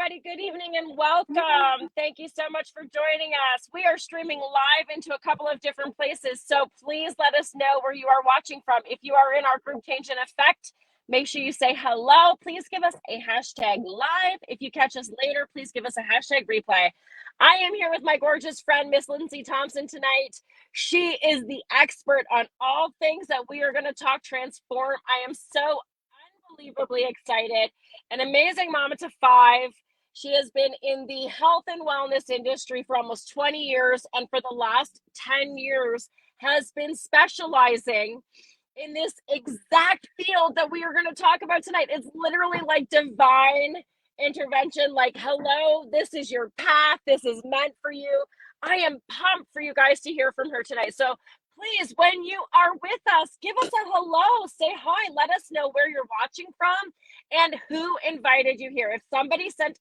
everybody. Good evening and welcome. Thank you so much for joining us. We are streaming live into a couple of different places, so please let us know where you are watching from. If you are in our group Change in Effect, make sure you say hello. Please give us a hashtag live. If you catch us later, please give us a hashtag replay. I am here with my gorgeous friend, Miss Lindsay Thompson, tonight. She is the expert on all things that we are going to talk transform. I am so unbelievably excited. An amazing mama to five. She has been in the health and wellness industry for almost 20 years, and for the last 10 years has been specializing in this exact field that we are going to talk about tonight. It's literally like divine intervention. Like, hello, this is your path. This is meant for you. I am pumped for you guys to hear from her tonight. So please, when you are with us, give us a hello, say hi, let us know where you're watching from and who invited you here. If somebody reached out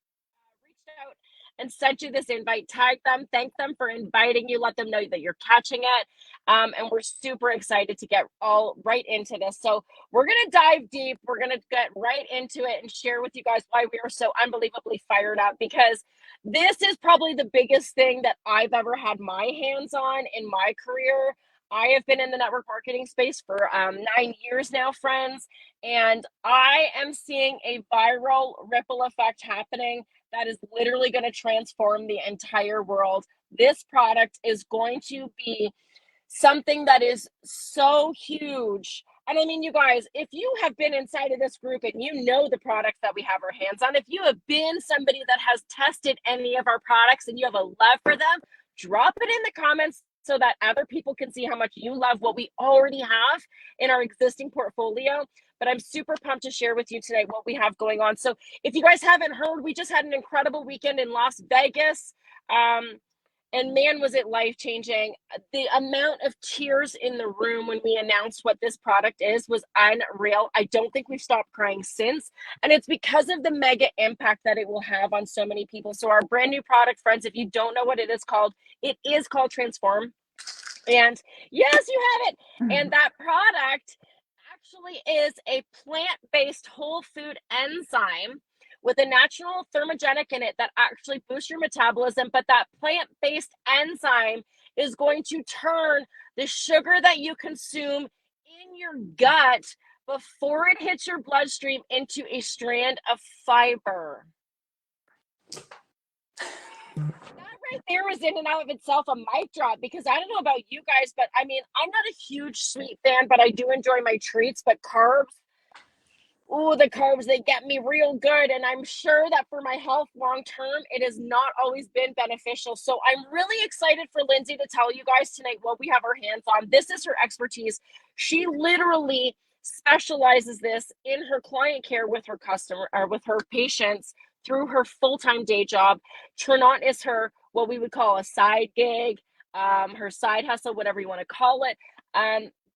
and sent you this invite, tag them, thank them for inviting you, let them know that you're catching it. And we're super excited to get all right into this. So we're going to dive deep. We're going to get right into it and share with you guys why we are so unbelievably fired up, because this is probably the biggest thing that I've ever had my hands on in my career. I have been in the network marketing space for 9 years now, friends, and I am seeing a viral ripple effect happening that is literally going to transform the entire world. This product is going to be something that is so huge. And I mean, you guys, if you have been inside of this group and you know the products that we have our hands on, if you have been somebody that has tested any of our products and you have a love for them, drop it in the comments so that other people can see how much you love what we already have in our existing portfolio. But I'm super pumped to share with you today what we have going on. So if you guys haven't heard, we just had an incredible weekend in Las Vegas. And man, was it life-changing. The amount of tears in the room when we announced what this product is was unreal. I don't think we've stopped crying since. And it's because of the mega impact that it will have on so many people. So our brand new product, friends, if you don't know what it is called Transform. And yes, you have it. And that product actually is a plant-based whole food enzyme with a natural thermogenic in it that actually boosts your metabolism. But that plant-based enzyme is going to turn the sugar that you consume in your gut before it hits your bloodstream into a strand of fiber. That right there was in and out of itself a mic drop, because I don't know about you guys, but I mean, I'm not a huge sweet fan, but I do enjoy my treats. But carbs, the carbs, they get me real good. And I'm sure that for my health long term, it has not always been beneficial. So I'm really excited for Lindsay to tell you guys tonight what we have our hands on. This is her expertise. She literally specializes this in her client care with her customer or with her patients through her full-time day job. Trinont is her, what we would call a side gig, her side hustle, whatever you want to call it.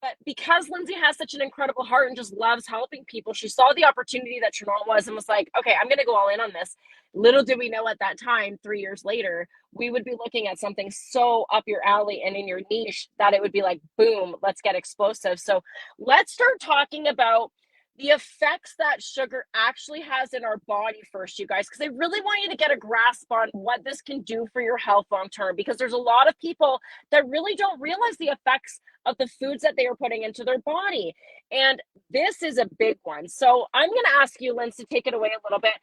But because Lindsay has such an incredible heart and just loves helping people, she saw the opportunity that Trinont was and was like, okay, I'm going to go all in on this. Little did we know at that time, 3 years later, we would be looking at something so up your alley and in your niche that it would be like, boom, let's get explosive. So let's start talking about the effects that sugar actually has in our body first, you guys, because I really want you to get a grasp on what this can do for your health long term, because there's a lot of people that really don't realize the effects of the foods that they are putting into their body. And this is a big one. So I'm going to ask you, Linz, to take it away a little bit.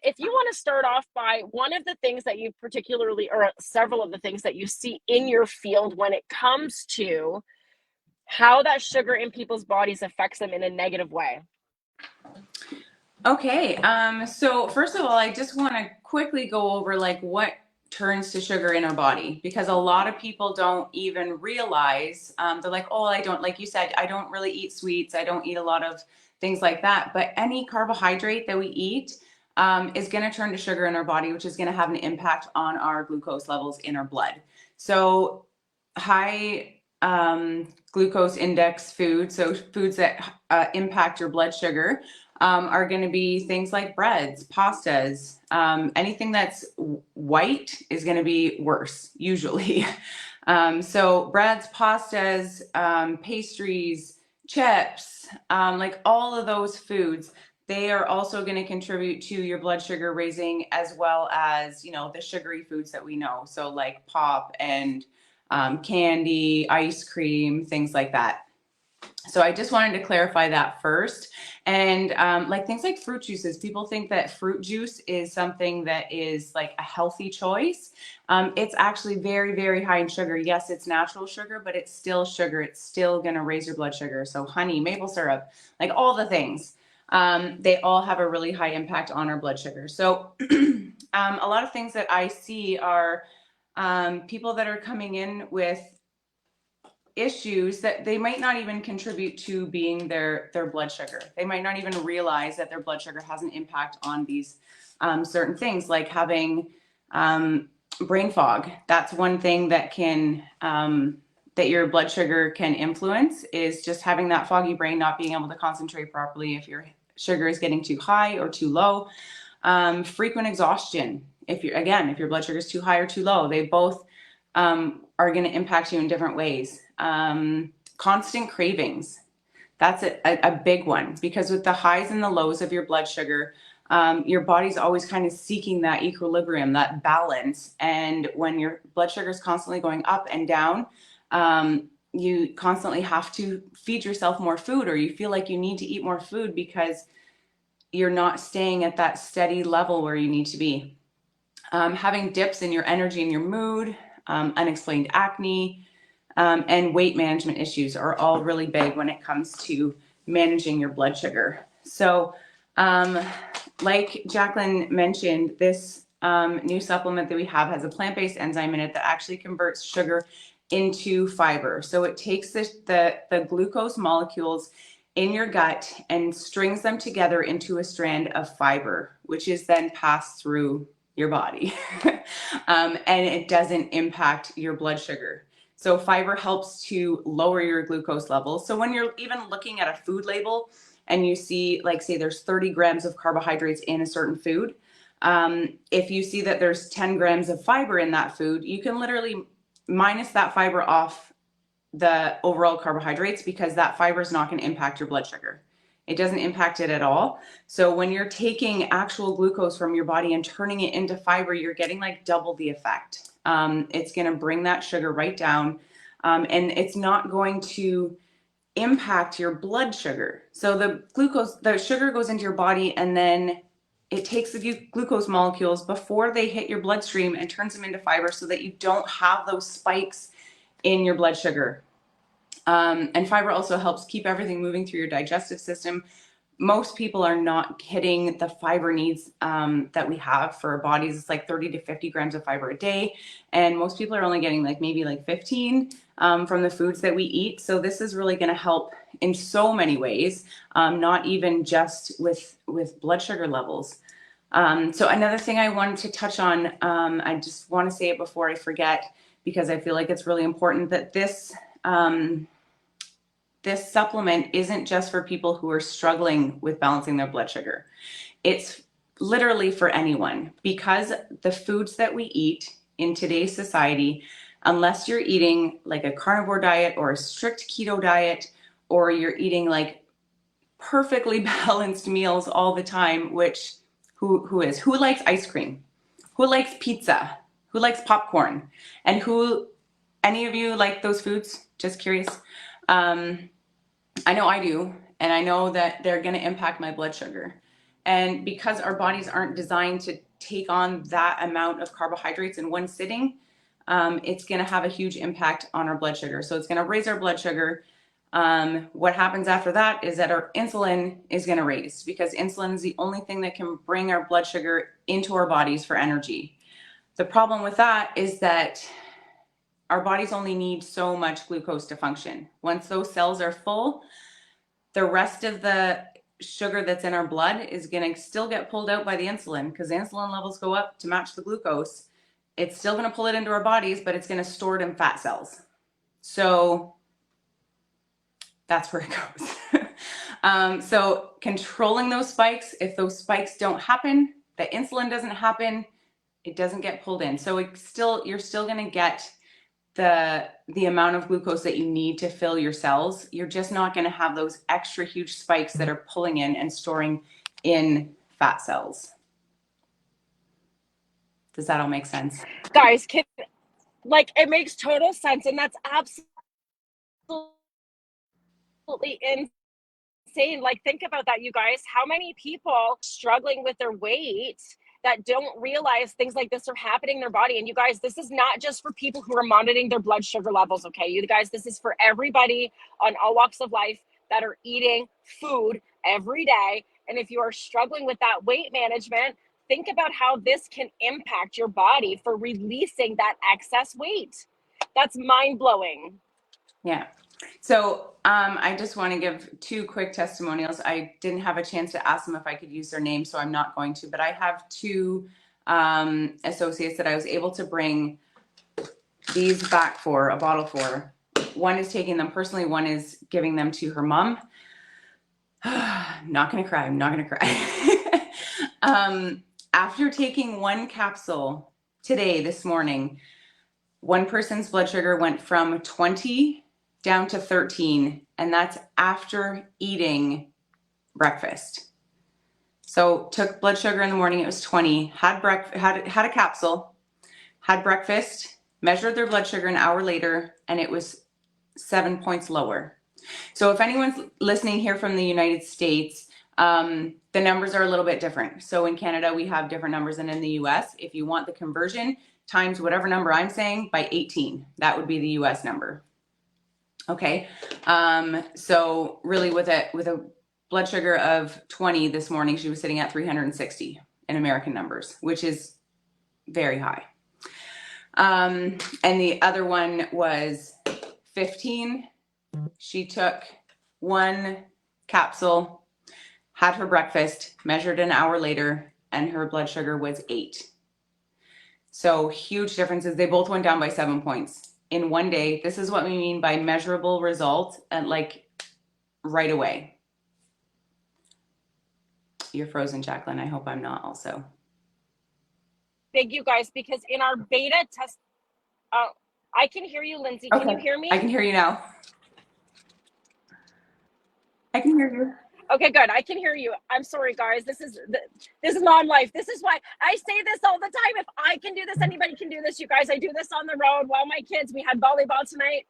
If you want to start off by one of the things that you particularly, or several of the things that you see in your field when it comes to how that sugar in people's bodies affects them in a negative way. Okay, so first of all, I just want to quickly go over like what turns to sugar in our body, because a lot of people don't even realize, they're like, oh, I don't, like you said, I don't really eat sweets, I don't eat a lot of things like that, but any carbohydrate that we eat is going to turn to sugar in our body, which is going to have an impact on our glucose levels in our blood. So high glucose index foods, so foods that impact your blood sugar, are going to be things like breads, pastas, anything that's white is going to be worse usually. So breads, pastas, pastries, chips, like all of those foods, they are also going to contribute to your blood sugar raising, as well as, you know, the sugary foods that we know. So like pop and candy, ice cream, things like that. So I just wanted to clarify that first. And like things like fruit juices, people think that fruit juice is something that is like a healthy choice. It's actually very, very high in sugar. Yes, it's natural sugar, but it's still sugar. It's still going to raise your blood sugar. So honey, maple syrup, like all the things, they all have a really high impact on our blood sugar. So a lot of things that I see are people that are coming in with issues that they might not even contribute to being their blood sugar. They might not even realize that their blood sugar has an impact on these certain things, like having brain fog. That's one thing that can that your blood sugar can influence, is just having that foggy brain, not being able to concentrate properly if your sugar is getting too high or too low. Frequent exhaustion. If your blood sugar is too high or too low, they both are going to impact you in different ways. Constant cravings. That's a big one, because with the highs and the lows of your blood sugar, your body's always kind of seeking that equilibrium, that balance. And when your blood sugar is constantly going up and down, you constantly have to feed yourself more food, or you feel like you need to eat more food because you're not staying at that steady level where you need to be. Having dips in your energy and your mood, unexplained acne, and weight management issues are all really big when it comes to managing your blood sugar. So, like Jacqueline mentioned, this new supplement that we have has a plant-based enzyme in it that actually converts sugar into fiber. So it takes the glucose molecules in your gut and strings them together into a strand of fiber, which is then passed through your body. And it doesn't impact your blood sugar. So fiber helps to lower your glucose levels. So when you're even looking at a food label and you see, like, say there's 30 grams of carbohydrates in a certain food, if you see that there's 10 grams of fiber in that food, you can literally minus that fiber off the overall carbohydrates, because that fiber is not going to impact your blood sugar. It doesn't impact it at all. So when you're taking actual glucose from your body and turning it into fiber, you're getting like double the effect. It's going to bring that sugar right down, and it's not going to impact your blood sugar. So the sugar goes into your body, and then it takes the glucose molecules before they hit your bloodstream and turns them into fiber, so that you don't have those spikes in your blood sugar. And fiber also helps keep everything moving through your digestive system. Most people are not hitting the fiber needs that we have for our bodies. It's like 30 to 50 grams of fiber a day. And most people are only getting maybe 15 from the foods that we eat. So this is really going to help in so many ways, not even just with blood sugar levels. So another thing I wanted to touch on, I just want to say it before I forget, because I feel like it's really important, that this supplement isn't just for people who are struggling with balancing their blood sugar. It's literally for anyone, because the foods that we eat in today's society, unless you're eating like a carnivore diet or a strict keto diet, or you're eating like perfectly balanced meals all the time, which who likes ice cream? Who likes pizza? Who likes popcorn? And any of you like those foods? Just curious. I know I do, and I know that they're going to impact my blood sugar. And because our bodies aren't designed to take on that amount of carbohydrates in one sitting, it's going to have a huge impact on our blood sugar. So it's going to raise our blood sugar. What happens after that is that our insulin is going to raise, because insulin is the only thing that can bring our blood sugar into our bodies for energy. The problem with that is that our bodies only need so much glucose to function. Once those cells are full, the rest of the sugar that's in our blood is going to still get pulled out by the insulin, because the insulin levels go up to match the glucose. It's still going to pull it into our bodies, but it's going to store it in fat cells. So that's where it goes. So controlling those spikes, if those spikes don't happen, the insulin doesn't happen, it doesn't get pulled in. So you're still going to get the amount of glucose that you need to fill your cells. You're just not going to have those extra huge spikes that are pulling in and storing in fat cells. Does that all make sense? Guys, like, it makes total sense, and that's absolutely insane. Like, think about that, you guys. How many people struggling with their weight that don't realize things like this are happening in their body? And you guys, this is not just for people who are monitoring their blood sugar levels, okay? You guys, this is for everybody on all walks of life that are eating food every day. And if you are struggling with that weight management, think about how this can impact your body for releasing that excess weight. That's mind-blowing. Yeah. So I just want to give 2 quick testimonials. I didn't have a chance to ask them if I could use their name, so I'm not going to, but I have 2 associates that I was able to bring these back for, a bottle for. One is taking them personally, one is giving them to her mom. Not going to cry. I'm not going to cry. After taking 1 capsule today, this morning, one person's blood sugar went from 20 down to 13, and that's after eating breakfast. So took blood sugar in the morning, it was 20, had a capsule, had breakfast, measured their blood sugar an hour later, and it was 7 points lower. So if anyone's listening here from the United States, the numbers are a little bit different. So in Canada, we have different numbers than in the US. If you want the conversion, times whatever number I'm saying by 18, that would be the US number. Okay. So really with a blood sugar of 20 this morning, she was sitting at 360 in American numbers, which is very high. And the other one was 15. She took 1 capsule, had her breakfast, measured an hour later, and her blood sugar was 8. So huge differences. They both went down by 7 points in one day. This is what we mean by measurable results, and like right away. You're frozen, Jacqueline. I hope I'm not also. Big, you guys, because in our beta test, I can hear you, Lindsay. Can you hear me? I can hear you now. I can hear you. Okay, good. I can hear you. I'm sorry, guys. This is non life. This is why I say this all the time. If I can do this, anybody can do this. You guys, I do this on the road. While my kids, we had volleyball tonight.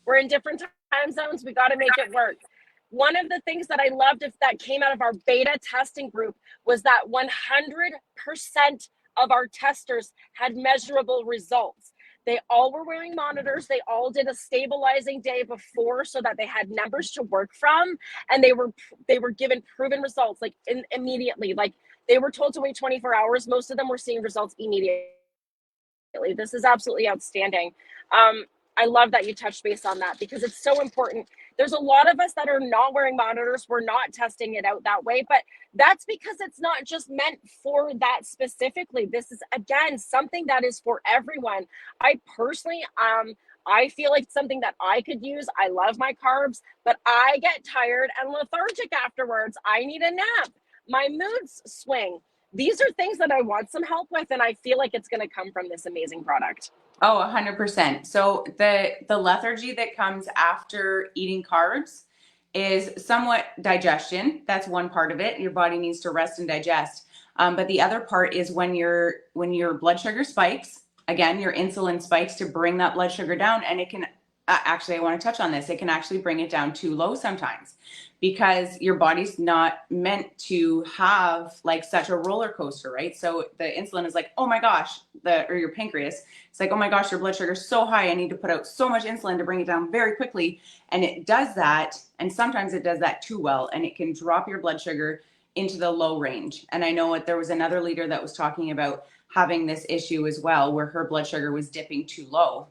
We're in different time zones. We got to make it work. One of the things that I loved that came out of our beta testing group was that 100% of our testers had measurable results. They all were wearing monitors. They all did a stabilizing day before so that they had numbers to work from, and they were given proven results like immediately. Like, they were told to wait 24 hours. Most of them were seeing results immediately. This is absolutely outstanding. I love that you touched base on that because it's so important. There's a lot of us that are not wearing monitors. We're not testing it out that way, but that's because it's not just meant for that specifically. This is, again, something that is for everyone. I personally, I feel like it's something that I could use. I love my carbs, but I get tired and lethargic afterwards. I need a nap. My moods swing. These are things that I want some help with, and I feel like it's going to come from this amazing product. Oh, 100%. So the lethargy that comes after eating carbs is somewhat digestion. That's one part of it. Your body needs to rest and digest. But the other part is when your blood sugar spikes, again, your insulin spikes to bring that blood sugar down, and it can actually, I want to touch on this. It can actually bring it down too low sometimes because your body's not meant to have like such a roller coaster, right? So the insulin is like, oh my gosh, or your pancreas, it's like, oh my gosh, your blood sugar is so high. I need to put out so much insulin to bring it down very quickly. And it does that. And sometimes it does that too well. And it can drop your blood sugar into the low range. And I know there was another leader that was talking about having this issue as well, where her blood sugar was dipping too low.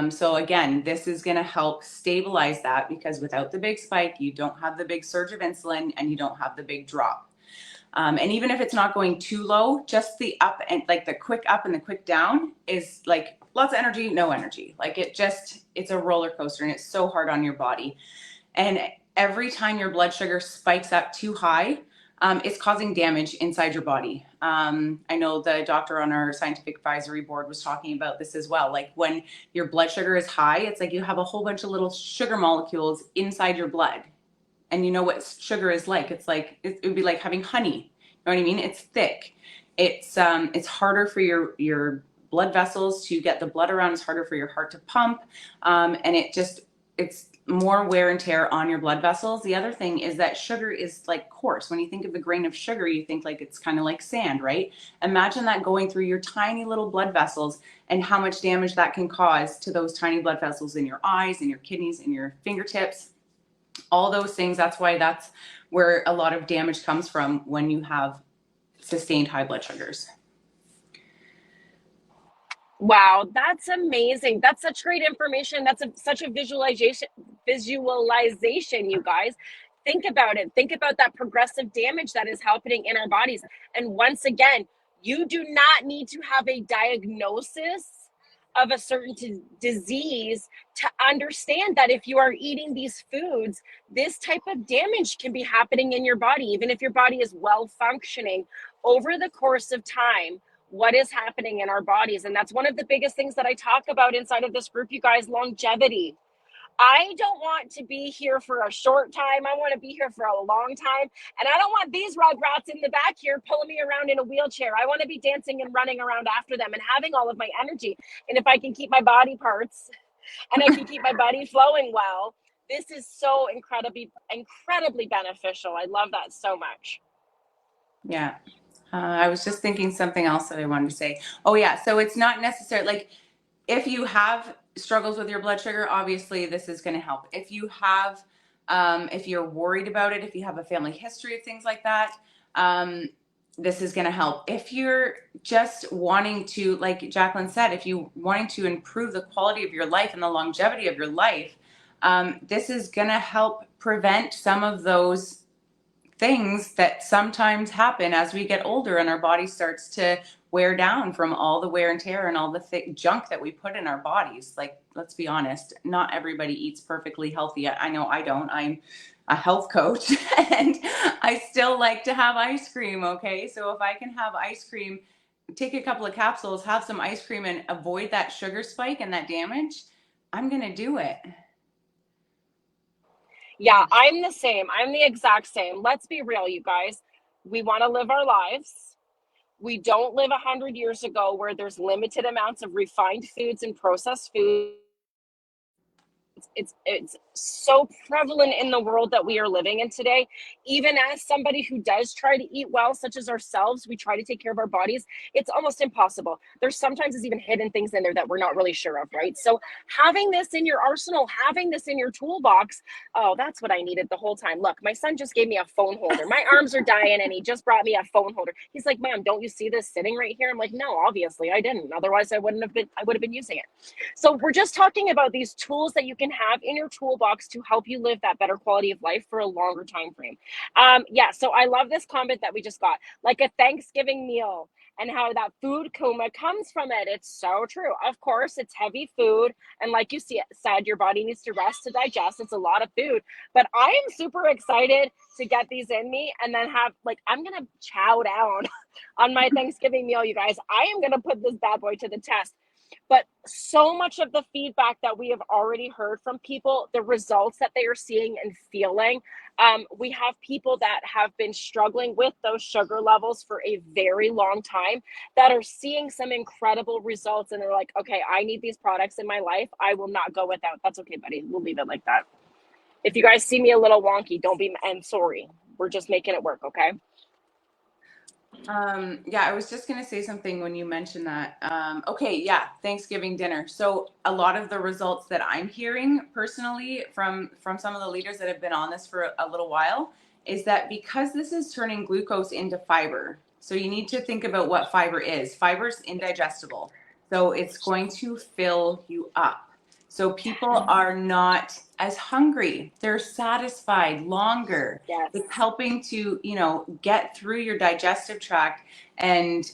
So again, this is going to help stabilize that because without the big spike, you don't have the big surge of insulin and you don't have the big drop. And even if it's not going too low, just the up and like the quick up and the quick down is like lots of energy, no energy. Like it's a roller coaster and it's so hard on your body. And every time your blood sugar spikes up too high, it's causing damage inside your body. I know the doctor on our scientific advisory board was talking about this as well. Like when your blood sugar is high, it's like you have a whole bunch of little sugar molecules inside your blood. and you know what sugar is like. It's like, it would be like having honey. You know what I mean? It's thick. It's harder for your blood vessels to get the blood around. It's harder for your heart to pump. And it's more wear and tear on your blood vessels. The other thing is that sugar is like coarse. When you think of a grain of sugar, you think like it's kind of like sand, right? Imagine that going through your tiny little blood vessels and how much damage that can cause to those tiny blood vessels in your eyes, in your kidneys, in your fingertips, all those things. That's where a lot of damage comes from when you have sustained high blood sugars. Wow, that's amazing. That's such great information. That's such a visualization, you guys. Think about it. Think about that progressive damage that is happening in our bodies. And once again, you do not need to have a diagnosis of a certain disease to understand that if you are eating these foods, this type of damage can be happening in your body, even if your body is well functioning over the course of time. What is happening in our bodies? And that's one of the biggest things that I talk about inside of this group, you guys: longevity. I don't want to be here for a short time. I want to be here for a long time. And I don't want these rugrats in the back here pulling me around in a wheelchair. I want to be dancing and running around after them and having all of my energy. And if I can keep my body parts and I can keep my body flowing well, this is so incredibly beneficial. I love that so much. Yeah. I was just thinking something else that I wanted to say. Oh yeah. So it's not necessary. Like if you have struggles with your blood sugar, obviously this is going to help. If you have, if you're worried about it, if you have a family history of things like that, this is going to help. If you're just wanting to, like Jacqueline said, if you wanting to improve the quality of your life and the longevity of your life, this is going to help prevent some of those things that sometimes happen as we get older and our body starts to wear down from all the wear and tear and all the thick junk that we put in our bodies. Like, let's be honest, not everybody eats perfectly healthy. I know I don't. I'm a health coach and I still like to have ice cream. Okay. So if I can have ice cream, take a couple of capsules, have some ice cream and avoid that sugar spike and that damage, I'm going to do it. Yeah, I'm the same. I'm the exact same. Let's be real, you guys. We want to live our lives. We don't live 100 years ago where there's limited amounts of refined foods and processed foods. It's so prevalent in the world that we are living in today. Even as somebody who does try to eat well, such as ourselves, we try to take care of our bodies. It's almost impossible. There's sometimes even hidden things in there that we're not really sure of, right? So having this in your arsenal, having this in your toolbox, oh, that's what I needed the whole time. Look, my son just gave me a phone holder. My arms are dying and he just brought me a phone holder. He's like, "Mom, don't you see this sitting right here?" I'm like, "No, obviously I didn't. Otherwise I would have been using it." So we're just talking about these tools that you can have in your toolbox to help you live that better quality of life for a longer time frame. Yeah, so I love this comment that we just got, like a Thanksgiving meal and how that food coma comes from it. It's so true. Of course, it's heavy food. And like you said, your body needs to rest to digest. It's a lot of food. But I am super excited to get these in me and then have, like, I'm going to chow down on my Thanksgiving meal, you guys. I am going to put this bad boy to the test. But so much of the feedback that we have already heard from people, the results that they are seeing and feeling, we have people that have been struggling with those sugar levels for a very long time that are seeing some incredible results. And they're like, "Okay, I need these products in my life. I will not go without." That's okay, buddy. We'll leave it like that. If you guys see me a little wonky, don't be, I'm sorry. We're just making it work, okay? Yeah, I was just going to say something when you mentioned that. Okay, yeah, Thanksgiving dinner. So a lot of the results that I'm hearing personally from some of the leaders that have been on this for a little while is that because this is turning glucose into fiber. So you need to think about what fiber is. Fiber is indigestible. So it's going to fill you up. So people are not as hungry. They're satisfied longer. Yes. It's helping to, get through your digestive tract and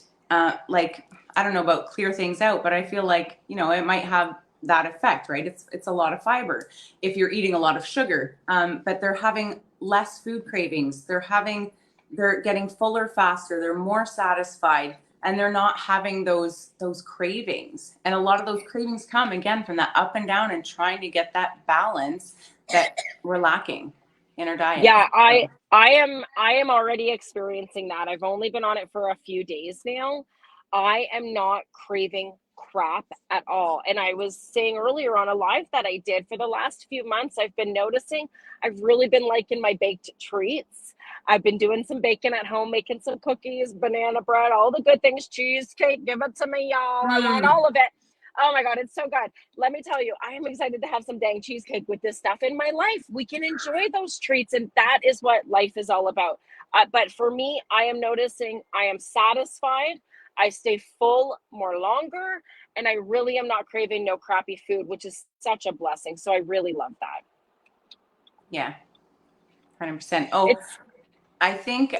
like, I don't know about clear things out, but I feel like, it might have that effect, right? It's a lot of fiber if you're eating a lot of sugar, but they're having less food cravings. They're getting fuller faster. They're more satisfied and they're not having those cravings. And a lot of those cravings come again from that up and down and trying to get that balance that we're lacking. in our diet. Yeah, So, I am already experiencing that. I've only been on it for a few days now. I am not craving crap at all. And I was saying earlier on a live that I did, for the last few months, I've been noticing I've really been liking my baked treats. I've been doing some bacon at home, making some cookies, banana bread, all the good things, cheesecake, give it to me, y'all. I want mm, all of it. Oh my God, it's so good. Let me tell you, I am excited to have some dang cheesecake with this stuff in my life. We can enjoy those treats, and that is what life is all about. But for me, I am noticing I am satisfied. I stay full more longer, and I really am not craving no crappy food, which is such a blessing. So I really love that. yeah, 100%. Oh, It's I think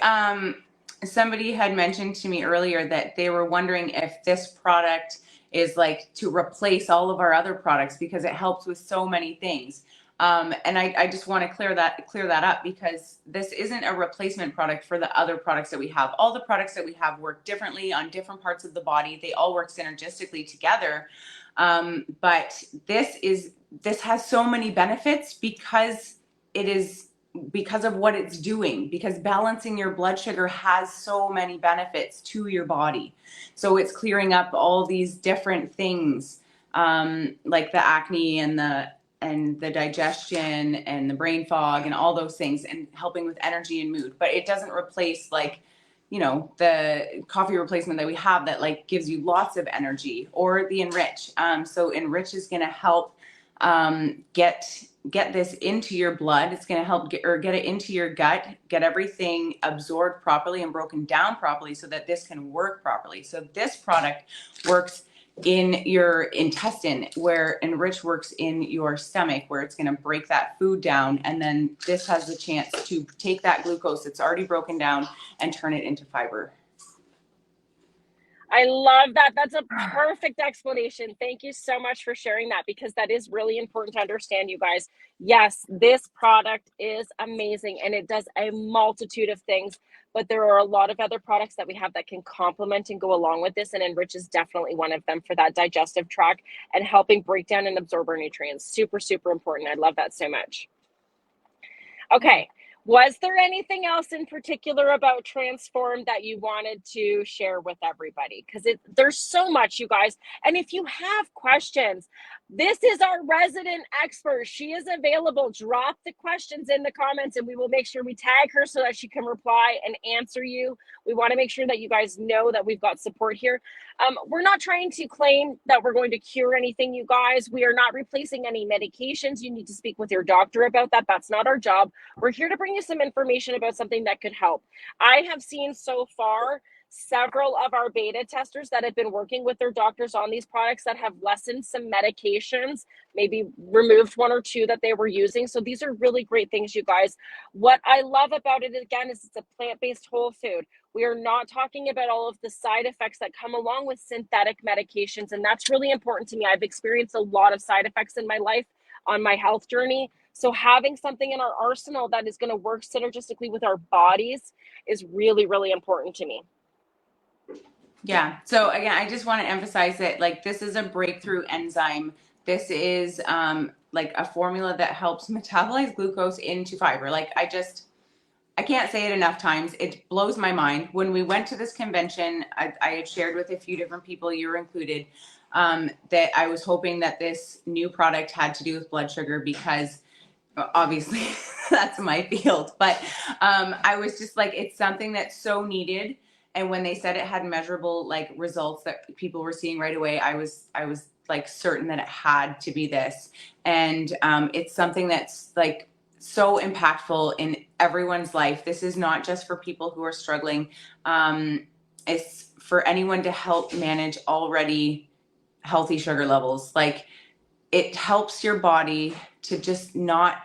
somebody had mentioned to me earlier that they were wondering if this product is like to replace all of our other products because it helps with so many things. And I just want to clear that up, because this isn't a replacement product for the other products that we have. All the products that we have work differently on different parts of the body. They all work synergistically together. But this has so many benefits because of what it's doing, because balancing your blood sugar has so many benefits to your body. So it's clearing up all these different things, like the acne and the digestion and the brain fog and all those things, and helping with energy and mood. But it doesn't replace, like, the coffee replacement that we have that like gives you lots of energy, or the Enrich. So Enrich is going to help get this into your blood. It's going to help get it into your gut, get everything absorbed properly and broken down properly so that this can work properly. So this product works in your intestine, where Enrich works in your stomach, where it's going to break that food down. And then this has the chance to take that glucose that's already broken down and turn it into fiber. I love that. That's a perfect explanation. Thank you so much for sharing that, because that is really important to understand, you guys. Yes, this product is amazing and it does a multitude of things, but there are a lot of other products that we have that can complement and go along with this. And Enrich is definitely one of them for that digestive tract and helping break down and absorb our nutrients. Super, super important. I love that so much. Okay. Was there anything else in particular about Transform that you wanted to share with everybody? Because there's so much, you guys. And if you have questions, this is our resident expert. She is available. Drop the questions in the comments and we will make sure we tag her so that she can reply and answer you. We want to make sure that you guys know that we've got support here. We're not trying to claim that we're going to cure anything, you guys. We are not replacing any medications. You need to speak with your doctor about that. That's not our job. We're here to bring you some information about something that could help. I have seen so far several of our beta testers that have been working with their doctors on these products that have lessened some medications, maybe removed one or two that they were using. So these are really great things, you guys. What I love about it, again, is it's a plant-based whole food. We are not talking about all of the side effects that come along with synthetic medications. And that's really important to me. I've experienced a lot of side effects in my life on my health journey. So having something in our arsenal that is going to work synergistically with our bodies is really, really important to me. Yeah. So again, I just want to emphasize that, like, this is a breakthrough enzyme. This is like a formula that helps metabolize glucose into fiber. Like, I can't say it enough times. It blows my mind. When we went to this convention, I had shared with a few different people, you were included, that I was hoping that this new product had to do with blood sugar, because obviously that's my field. But I was just like, it's something that's so needed. And when they said it had measurable like results that people were seeing right away, I was like certain that it had to be this. And it's something that's like so impactful in everyone's life. This is not just for people who are struggling. It's for anyone to help manage already healthy sugar levels. Like, it helps your body to just not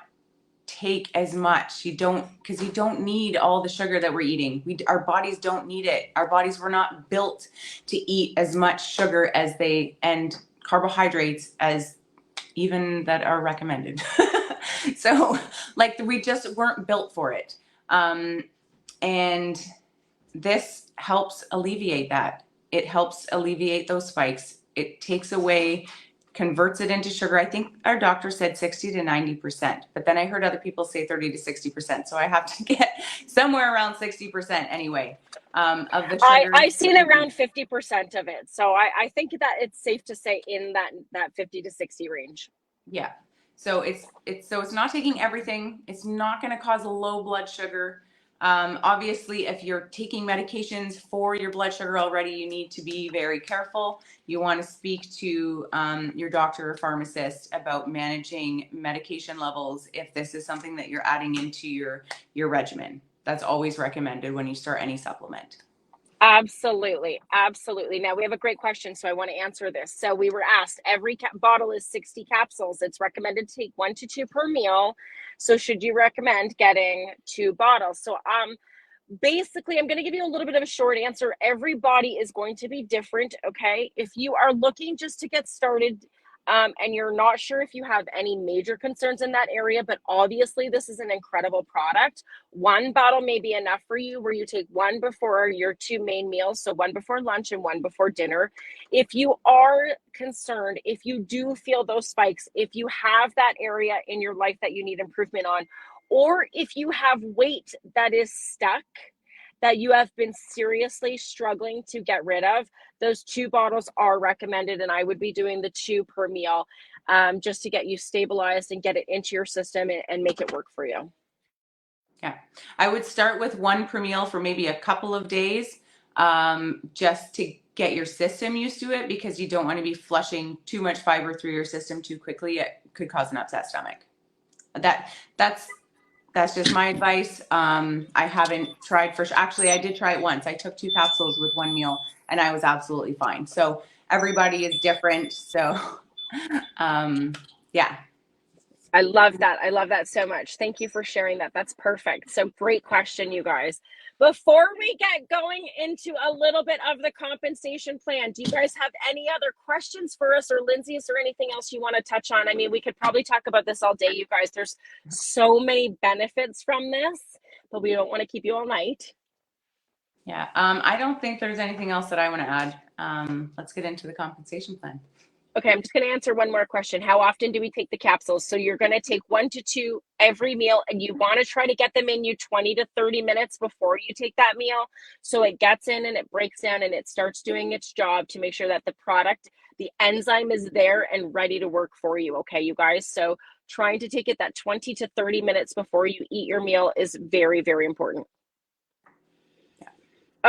take as much. You don't need all the sugar that we're eating. Our bodies don't need it. Our bodies were not built to eat as much sugar and carbohydrates as even that are recommended. So like, we just weren't built for it. And this helps alleviate that. It helps alleviate those spikes. It takes away converts it into sugar. I think our doctor said 60 to 90%, but then I heard other people say 30 to 60%. So I have to get somewhere around 60% anyway, of the sugar. I've seen around 50% of it. So I think that it's safe to say in that 50 to 60 range. Yeah. So it's not taking everything. It's not going to cause a low blood sugar. Obviously, if you're taking medications for your blood sugar already, you need to be very careful. You want to speak to your doctor or pharmacist about managing medication levels if this is something that you're adding into your regimen. That's always recommended when you start any supplement. Absolutely. Absolutely. Now we have a great question, so I want to answer this. So we were asked, every bottle is 60 capsules. It's recommended to take 1 to 2 per meal. So should you recommend getting 2 bottles? So basically, I'm going to give you a little bit of a short answer. Every body is going to be different. Okay. If you are looking just to get started, and you're not sure if you have any major concerns in that area, but obviously this is an incredible product. 1 bottle may be enough for you, where you take 1 before your 2 main meals. So 1 before lunch and 1 before dinner. If you are concerned, if you do feel those spikes, if you have that area in your life that you need improvement on, or if you have weight that is stuck, that you have been seriously struggling to get rid of, those 2 bottles are recommended. And I would be doing the 2 per meal, just to get you stabilized and get it into your system and make it work for you. Yeah, I would start with 1 per meal for maybe a couple of days, just to get your system used to it, because you don't want to be flushing too much fiber through your system too quickly. It could cause an upset stomach. That's just my advice. I haven't tried actually, I did try it once. I took 2 capsules with 1 meal and I was absolutely fine. So everybody is different. So, yeah. I love that. I love that so much. Thank you for sharing that. That's perfect. So great question, you guys. Before we get going into a little bit of the compensation plan, do you guys have any other questions for us, or Lindsay, is there anything else you want to touch on? I mean, we could probably talk about this all day, you guys. There's so many benefits from this, but we don't want to keep you all night. Yeah. I don't think there's anything else that I want to add. Let's get into the compensation plan. Okay, I'm just going to answer one more question. How often do we take the capsules? So you're going to take 1 to 2 every meal, and you want to try to get them in you 20 to 30 minutes before you take that meal. So it gets in and it breaks down and it starts doing its job to make sure that the product, the enzyme is there and ready to work for you. Okay, you guys. So trying to take it that 20 to 30 minutes before you eat your meal is very, very important. Yeah.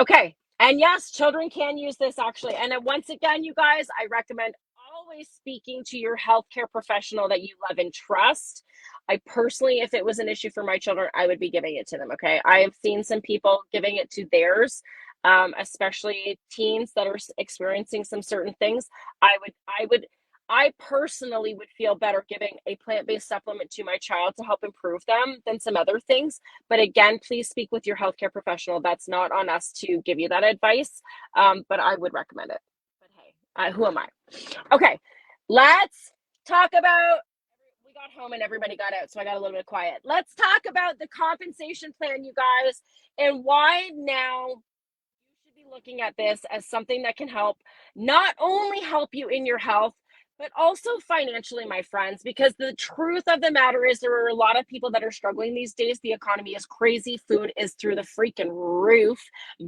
Okay. And yes, children can use this actually. And once again, you guys, I recommend always speaking to your healthcare professional that you love and trust. I personally, if it was an issue for my children, I would be giving it to them. Okay. I have seen some people giving it to theirs, especially teens that are experiencing some certain things. I personally would feel better giving a plant-based supplement to my child to help improve them than some other things. But again, please speak with your healthcare professional. That's not on us to give you that advice, but I would recommend it. But hey, who am I? Okay, let's talk about, we got home and everybody got out, so I got a little bit quiet. Let's talk about the compensation plan, you guys, and why now you should be looking at this as something that can help, not only help you in your health, but also financially, my friends, because the truth of the matter is there are a lot of people that are struggling these days. The economy is crazy. Food is through the freaking roof.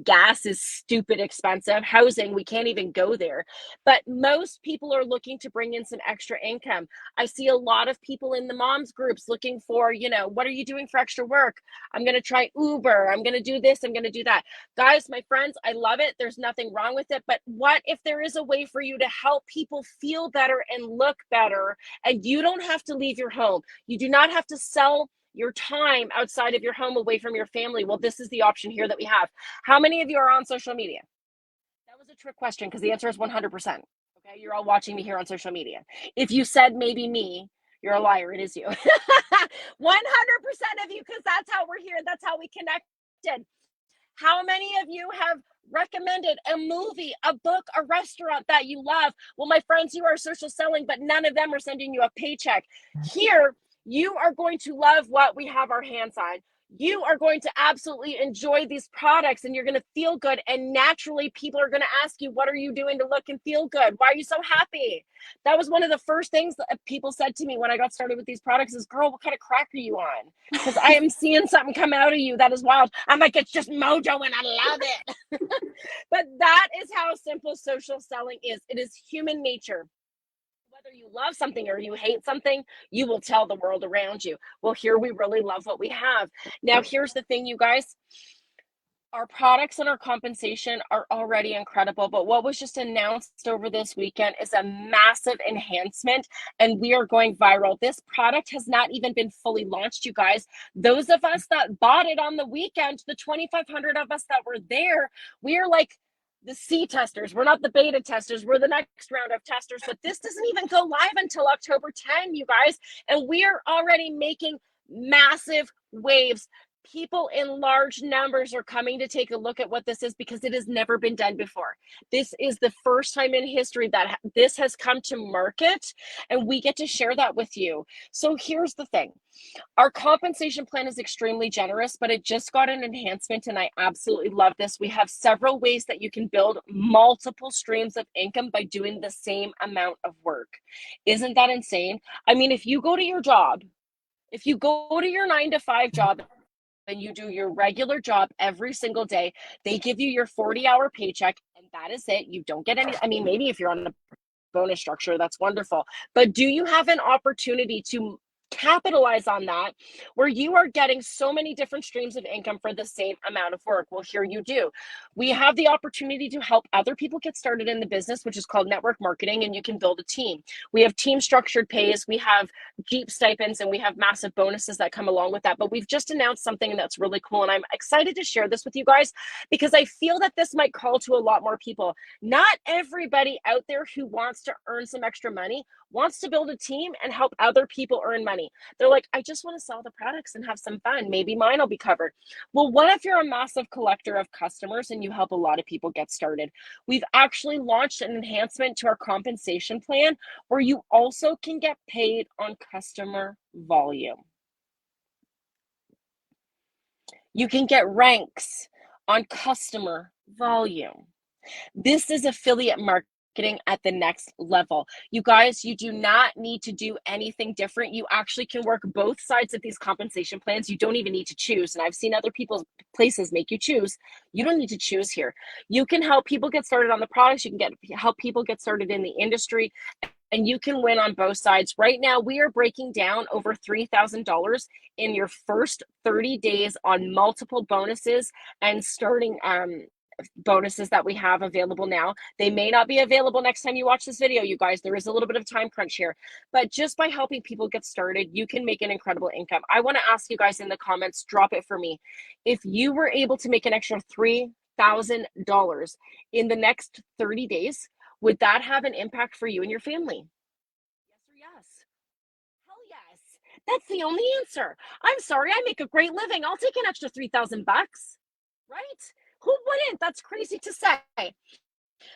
Gas is stupid expensive. Housing, we can't even go there. But most people are looking to bring in some extra income. I see a lot of people in the moms groups looking for, what are you doing for extra work? I'm going to try Uber. I'm going to do this. I'm going to do that. Guys, my friends, I love it. There's nothing wrong with it. But what if there is a way for you to help people feel better and look better, and you don't have to leave your home? You do not have to sell your time outside of your home away from your family. Well, this is the option here that we have. How many of you are on social media? That was a trick question because the answer is 100%. Okay, you're all watching me here on social media. If you said maybe me, you're a liar. It is you. 100% of you, because that's how we're here. That's how we connected. How many of you have recommended a movie, a book, a restaurant that you love? Well, my friends, you are social selling, but none of them are sending you a paycheck. Here, you are going to love what we have our hands on. you are going to absolutely enjoy these products and you're going to feel good. And naturally, people are going to ask you, what are you doing to look and feel good? Why are you so happy? That was one of the first things that people said to me when I got started with these products is, girl, what kind of crack are you on? Because I am seeing something come out of you that is wild. I'm like, it's just mojo and I love it. But that is how simple social selling is. It is human nature. Whether you love something or you hate something, you will tell the world around you. Well, here we really love what we have. Now, here's the thing, you guys. Our products and our compensation are already incredible, but what was just announced over this weekend is a massive enhancement, and we are going viral. This product has not even been fully launched, you guys. Those of us that bought it on the weekend, the 2,500 of us that were there, we are like the C testers. We're not the beta testers. We're the next round of testers, but this doesn't even go live until October 10, you guys, and we are already making massive waves. People in large numbers are coming to take a look at what this is because it has never been done before. This is the first time in history that this has come to market, and we get to share that with you. So here's the thing. Our compensation plan is extremely generous, but it just got an enhancement, and I absolutely love this. We have several ways that you can build multiple streams of income by doing the same amount of work. Isn't that insane? I mean, if you go to your job, if you go to your 9 to 5 job and you do your regular job every single day, they give you your 40-hour paycheck, and that is it. You don't get any, I mean, maybe if you're on a bonus structure, that's wonderful. But do you have an opportunity to capitalize on that where you are getting so many different streams of income for the same amount of work? Well, here you do. We have the opportunity to help other people get started in the business, which is called network marketing, and you can build a team. We have team structured pays, we have Jeep stipends, and we have massive bonuses that come along with that. But we've just announced something that's really cool, and I'm excited to share this with you guys because I feel that this might call to a lot more people. Not everybody out there who wants to earn some extra money wants to build a team and help other people earn money. They're like, I just want to sell the products and have some fun. Maybe mine will be covered. Well, what if you're a massive collector of customers and you help a lot of people get started? We've actually launched an enhancement to our compensation plan where you also can get paid on customer volume. You can get ranks on customer volume. This is affiliate marketing at the next level. You guys, you do not need to do anything different. You actually can work both sides of these compensation plans. You don't even need to choose. And I've seen other people's places make you choose. You don't need to choose here. You can help people get started on the products. You can help people get started in the industry, and you can win on both sides. Right now, we are breaking down over $3,000 in your first 30 days on multiple bonuses and starting bonuses that we have available now. They may not be available next time you watch this video, you guys. There is a little bit of time crunch here, but just by helping people get started, you can make an incredible income. I want to ask you guys in the comments, drop it for me. If you were able to make an extra $3,000 in the next 30 days, would that have an impact for you and your family? Yes or yes? Hell yes. That's the only answer. I'm sorry, I make a great living. I'll take an extra 3,000 bucks, right? Who wouldn't? That's crazy to say.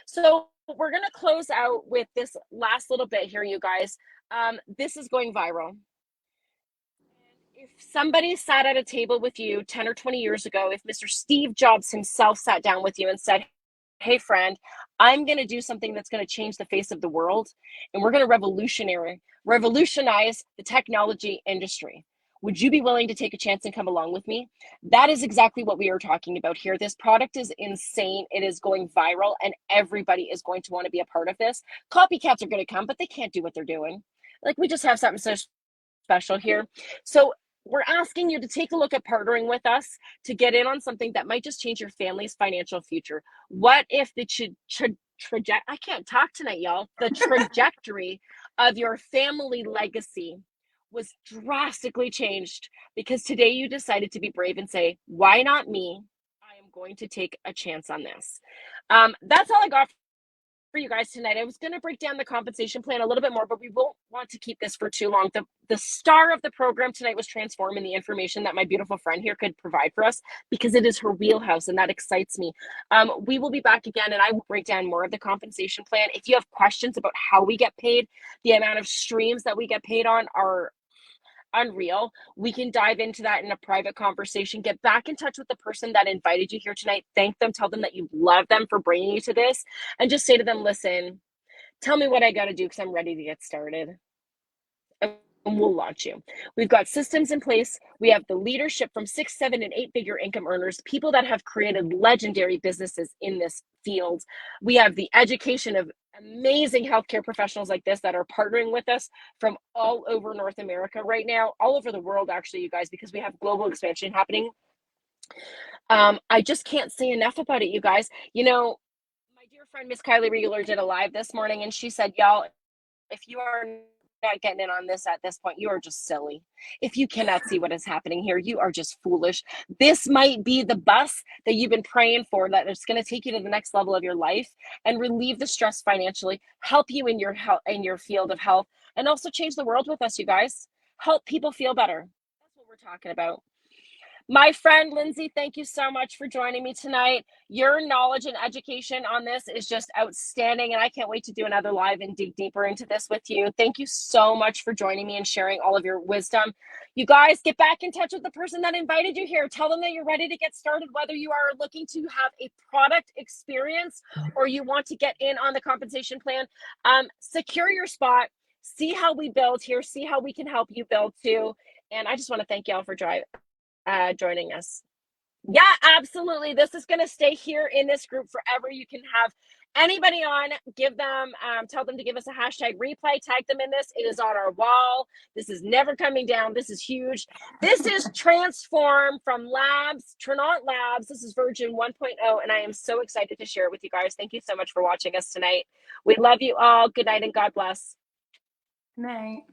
So we're going to close out with this last little bit here, you guys. This is going viral. If somebody sat at a table with you 10 or 20 years ago, if Mr. Steve Jobs himself sat down with you and said, hey, friend, I'm going to do something that's going to change the face of the world, and we're going to revolutionize the technology industry. Would you be willing to take a chance and come along with me? That is exactly what we are talking about here. This product is insane. It is going viral, and everybody is going to want to be a part of this. Copycats are going to come, but they can't do what they're doing. Like, we just have something so special here. So we're asking you to take a look at partnering with us to get in on something that might just change your family's financial future. What if the I can't talk tonight, y'all. The trajectory of your family legacy was drastically changed because today you decided to be brave and say, why not me? I am going to take a chance on this. That's all I got for you guys tonight. I was going to break down the compensation plan a little bit more, but we won't want to keep this for too long. The star of the program tonight was transforming the information that my beautiful friend here could provide for us because it is her wheelhouse, and that excites me. We will be back again, and I will break down more of the compensation plan. If you have questions about how we get paid, the amount of streams that we get paid on are unreal. We can dive into that in a private conversation. Get back in touch with the person that invited you here tonight. Thank them. Tell them that you love them for bringing you to this. And just say to them, listen, tell me what I got to do because I'm ready to get started. And we'll launch you. We've got systems in place. We have the leadership from 6, 7, and 8-figure income earners, people that have created legendary businesses in this field. We have the education of amazing healthcare professionals like this that are partnering with us from all over North America right now, all over the world, actually, you guys, because we have global expansion happening. I just can't say enough about it, you guys. You know, my dear friend, Miss Kylie Regular, did a live this morning, and she said, y'all, if you are not getting in on this at this point, you are just silly. If you cannot see what is happening here, you are just foolish. This might be the bus that you've been praying for, that is going to take you to the next level of your life and relieve the stress financially, help you in your health, in your field of health, and also change the world with us, you guys. Help people feel better. That's what we're talking about. My friend Lindsay, thank you so much for joining me tonight. Your knowledge and education on this is just outstanding, and I can't wait to do another live and dig deeper into this with you. Thank you so much for joining me and sharing all of your wisdom. You guys, get back in touch with the person that invited you here. Tell them that you're ready to get started, whether you are looking to have a product experience or you want to get in on the compensation plan. Secure your spot. See how we build here. See how we can help you build too. And I just want to thank y'all for joining us. Yeah, absolutely. This is going to stay here in this group forever. You can have anybody on, give them, tell them to give us a hashtag replay, tag them in this. It is on our wall. This is never coming down. This is huge. This is Transform from Labs, Trinont Labs. This is version 1.0, and I am so excited to share it with you guys. Thank you so much for watching us tonight. We love you all. Good night and God bless. Night.